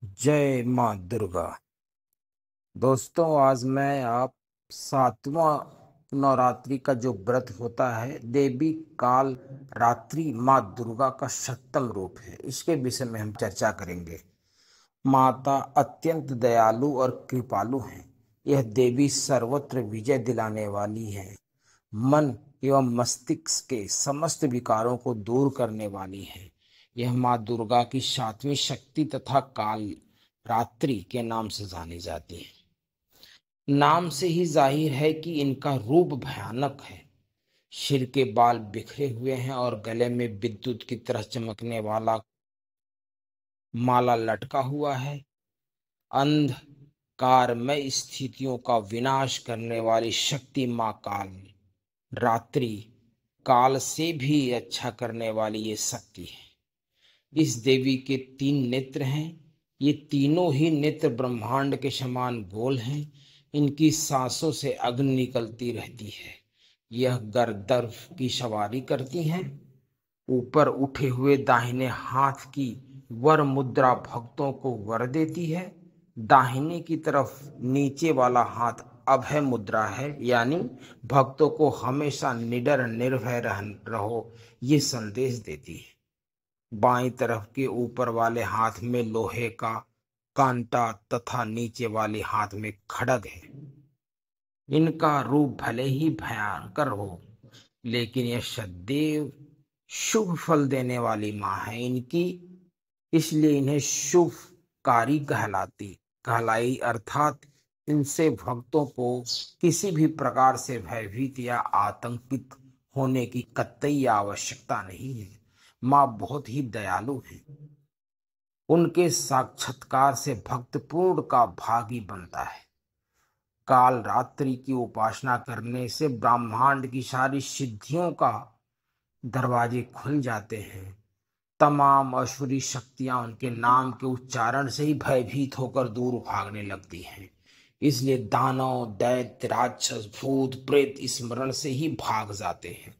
जय माँ दुर्गा। दोस्तों, आज मैं आप सातवां नवरात्रि का जो व्रत होता है, देवी काल रात्रि माँ दुर्गा का सप्तम रूप है, इसके विषय में हम चर्चा करेंगे। माता अत्यंत दयालु और कृपालु हैं। यह देवी सर्वत्र विजय दिलाने वाली है। मन एवं मस्तिष्क के समस्त विकारों को दूर करने वाली है। यह माँ दुर्गा की सातवीं शक्ति तथा काल रात्रि के नाम से जानी जाती है। नाम से ही जाहिर है कि इनका रूप भयानक है। सिर के बाल बिखरे हुए हैं और गले में विद्युत की तरह चमकने वाला माला लटका हुआ है। अंधकारमय स्थितियों का विनाश करने वाली शक्ति माँ काल रात्रि, काल से भी अच्छा करने वाली ये शक्ति है। इस देवी के 3 नेत्र हैं। ये तीनों ही नेत्र ब्रह्मांड के समान गोल हैं। इनकी सांसों से अग्नि निकलती रहती है। यह गर्दर्भ की सवारी करती हैं। ऊपर उठे हुए दाहिने हाथ की वर मुद्रा भक्तों को वर देती है। दाहिने की तरफ नीचे वाला हाथ अभय मुद्रा है, यानी भक्तों को हमेशा निडर निर्भय रहो, ये संदेश देती है। बाईं तरफ के ऊपर वाले हाथ में लोहे का कांटा तथा नीचे वाले हाथ में खड्ग है। इनका रूप भले ही भयंकर हो, लेकिन यह सदैव शुभ फल देने वाली माँ है इनकी, इसलिए इन्हें शुभकारी कहलाई, अर्थात इनसे भक्तों को किसी भी प्रकार से भयभीत या आतंकित होने की कतई आवश्यकता नहीं है। माँ बहुत ही दयालु है। उनके साक्षात्कार से भक्त पूर्ण का भागी बनता है। काल रात्रि की उपासना करने से ब्रह्मांड की सारी सिद्धियों का दरवाजे खुल जाते हैं। तमाम असुरी शक्तियां उनके नाम के उच्चारण से ही भयभीत होकर दूर भागने लगती हैं। इसलिए दानव, दैत्य, राक्षस, भूत, प्रेत स्मरण से ही भाग जाते हैं।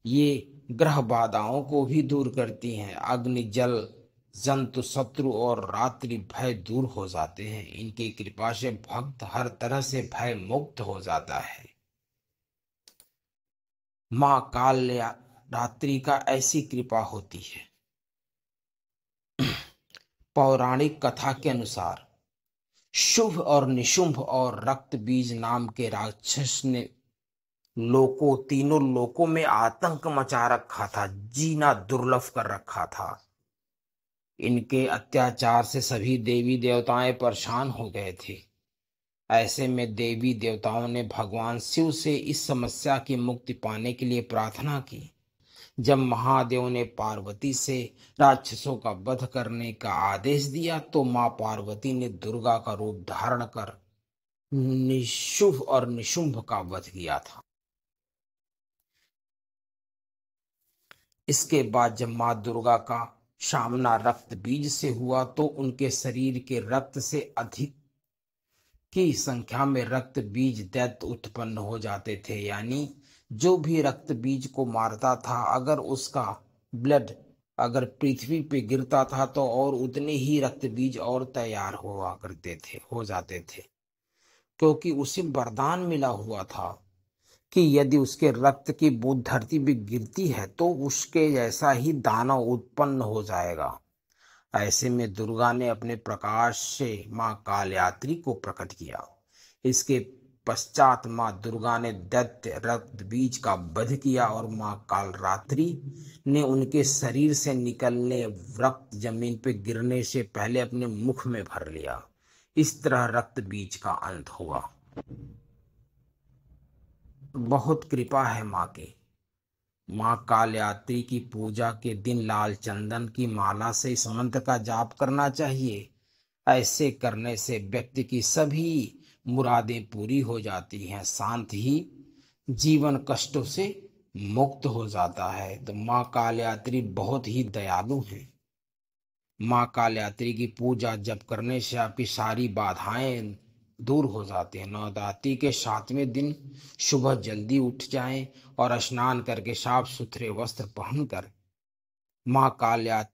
ये ग्रह बाधाओं को भी दूर करती हैं। अग्नि, जल, जंतु, शत्रु और रात्रि भय दूर हो जाते हैं। इनकी कृपा से भक्त हर तरह से भय मुक्त हो जाता है। माँ काल रात्रि का ऐसी कृपा होती है। पौराणिक कथा के अनुसार शुभ और निशुंभ और रक्त बीज नाम के राक्षस ने तीनों लोकों में आतंक मचा रखा था, जीना दुर्लभ कर रखा था। इनके अत्याचार से सभी देवी देवताएं परेशान हो गए थे। ऐसे में देवी देवताओं ने भगवान शिव से इस समस्या की मुक्ति पाने के लिए प्रार्थना की। जब महादेव ने पार्वती से राक्षसों का वध करने का आदेश दिया, तो मां पार्वती ने दुर्गा का रूप धारण कर निशुभ और निशुंभ का वध किया था। इसके बाद जब मां दुर्गा का सामना रक्त बीज से हुआ, तो उनके शरीर के रक्त से अधिक की संख्या में रक्त बीज दैत्य उत्पन्न हो जाते थे। यानी जो भी रक्त बीज को मारता था, अगर उसका ब्लड अगर पृथ्वी पे गिरता था, तो और उतने ही रक्त बीज और तैयार हो जाते थे, क्योंकि उसे वरदान मिला हुआ था कि यदि उसके रक्त की बूंद धरती पे गिरती है, तो उसके जैसा ही दानव उत्पन्न हो जाएगा। ऐसे में दुर्गा ने अपने प्रकाश से मां कालयात्री को प्रकट किया। इसके पश्चात मां दुर्गा ने दैत्य रक्त बीज का वध किया और मां कालरात्रि ने उनके शरीर से निकलने रक्त जमीन पे गिरने से पहले अपने मुख में भर लिया। इस तरह रक्त बीज का अंत हुआ। बहुत कृपा है मां की। मां कालयात्री की पूजा के दिन लाल चंदन की माला से इस मंत्र का जाप करना चाहिए। ऐसे करने से व्यक्ति की सभी मुरादें पूरी हो जाती हैं, साथ ही जीवन कष्टों से मुक्त हो जाता है। तो मां कालयात्री बहुत ही दयालु है। मां कालयात्री की पूजा जप करने से आपकी सारी बाधाएं दूर हो जाती हैं। नवरात्रि के 7वें दिन सुबह जल्दी उठ जाएं और स्नान करके साफ सुथरे वस्त्र पहनकर मां कालयात्री